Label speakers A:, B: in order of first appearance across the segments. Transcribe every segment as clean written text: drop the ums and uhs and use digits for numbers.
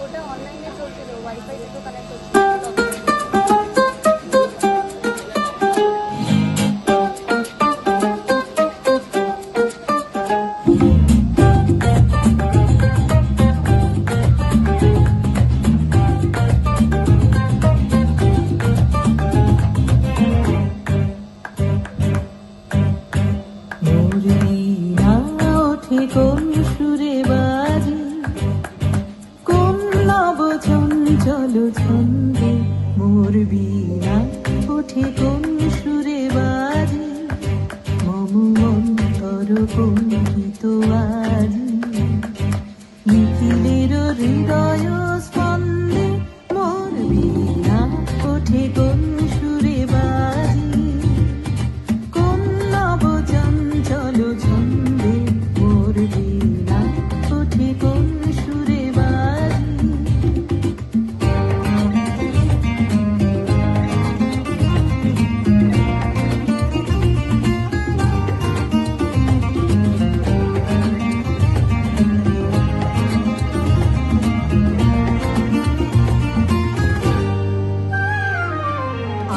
A: ওটা অনলাইনে চলছিল, ওয়াইফাই থেকে কানেক্ট হচ্ছিল।
B: কোন সুরে বাজে, কোন নব চঞ্চল ছন্দে মোর বীণা ওঠে, কোন সুরে বাজে মম অন্তর কম্পিত আজি। নিখিলের হৃদয় স্পন্দে মোর বীণা ওঠে, কোন সুরে বাজে কোন নব চঞ্চল ছন্দে মোর বীণা ওঠে, কোন সুরে বাজে।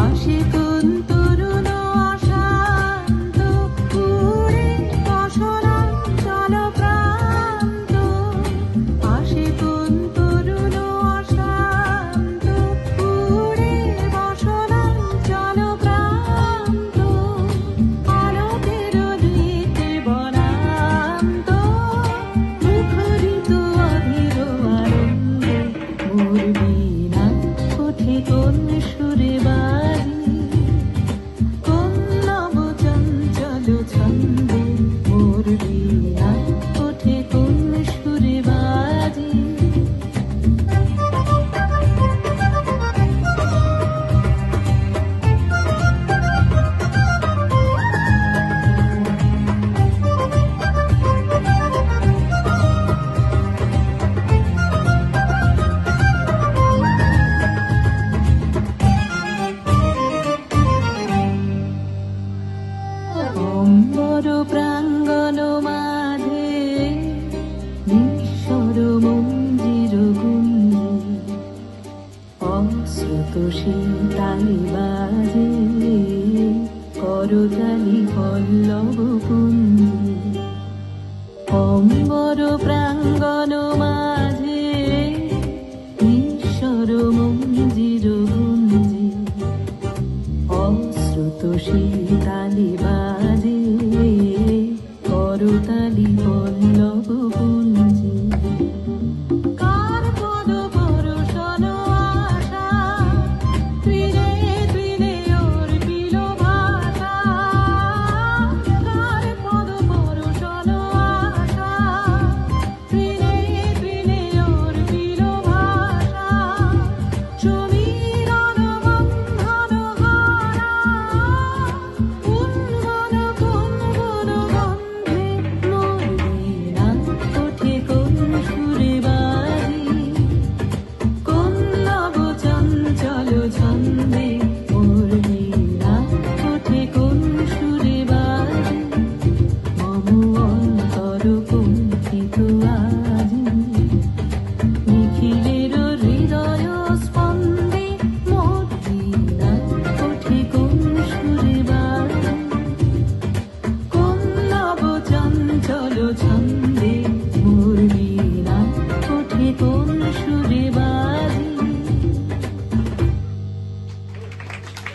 B: আসে কোন তরুণ অশান্ত উড়ে বসনাঞ্চল প্রান্ত, আসে কোন তরুণ অশান্ত উড়ে বসনাঞ্চল প্রান্ত, আলোকের নৃত্যে বনান্ত মুখরিত অধীর আনন্দে মোর বীণা ওঠে, কোন সুরে বাজে কোন নব চঞ্চল ছন্দে মোর বীণা ওঠে, কোন সুরে বাজে। অম্বর প্রাঙ্গণ মাঝে নিঃস্বর মন্দির গুঞ্জে, অশ্রুত শীতালি বাজে করতালি পল্লব কুঞ্জে। অম্বর প্রাঙ্গণ মাঝে নিঃস্বর মন্দির গুঞ্জে, অশ্রুত শীতালি বাজে করতালি পল্লব কুঞ্জে। কার পদ পরশন আশা তৃণে তৃণে অর্পিল ভাষা, কার পদ পরশন আশা তৃণে তৃণে অর্পিল ভাষা, সমীরণ বন্ধন হারা উন্মন কুঞ্জন গন্ধে মোর বীণা ওঠে, কোন সুরে বাজে কোন নব চঞ্চল ছন্দে মোর বীণা ওঠে, কোন সুরে বাজে মম অন্তর কম্পিত